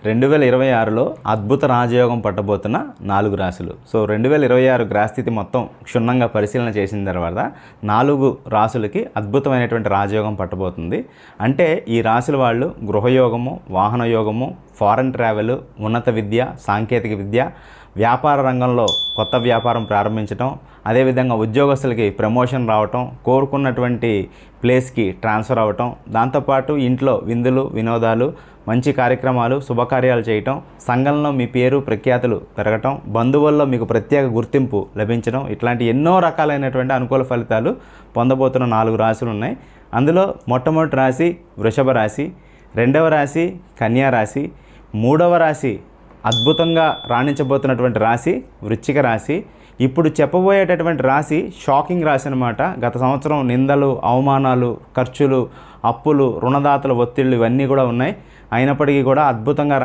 2026లో అద్భుత రాజయోగం పట్టబోతున్న 4 రాశులు. సో 2026 గ్రహస్థితి మొత్తం క్షుణ్ణంగా పరిశీలన చేసిన తర్వాత 4 రాశులకి అద్భుతమైనటువంటి రాజయోగం పట్టబోతుంది. అంటే ఈ రాశుల వాళ్ళు గృహయోగము, వాహన యోగము, ఫారెన్ ట్రావెల్, ఉన్నత విద్య, సాంకేతిక విద్య, వ్యాపార రంగంలో కొత్త వ్యాపారం ప్రారంభించడం, అదేవిధంగా ఉద్యోగస్తులకి ప్రమోషన్ రావటం, కోరుకున్నటువంటి ప్లేస్కి ట్రాన్స్ఫర్ అవ్వటం, దాంతోపాటు ఇంట్లో విందులు, వినోదాలు, మంచి కార్యక్రమాలు, శుభకార్యాలు చేయటం, సంఘంలో మీ పేరు ప్రఖ్యాతులు పెరగటం, బంధువుల్లో మీకు ప్రత్యేక గుర్తింపు లభించడం, ఇట్లాంటి ఎన్నో రకాలైనటువంటి అనుకూల ఫలితాలు పొందబోతున్న 4 రాశులు ఉన్నాయి. అందులో మొట్టమొదటి రాశి వృషభ రాశి, రెండవ రాశి కన్యా రాశి, మూడవ రాశి అద్భుతంగా రాణించబోతున్నటువంటి రాశి వృశ్చిక రాశి. ఇప్పుడు చెప్పబోయేటటువంటి రాశి షాకింగ్ రాశి అనమాట. గత సంవత్సరం నిందలు, అవమానాలు, ఖర్చులు, అప్పులు, రుణదాతల ఒత్తిళ్ళు ఇవన్నీ కూడా ఉన్నాయి. అయినప్పటికీ కూడా అద్భుతంగా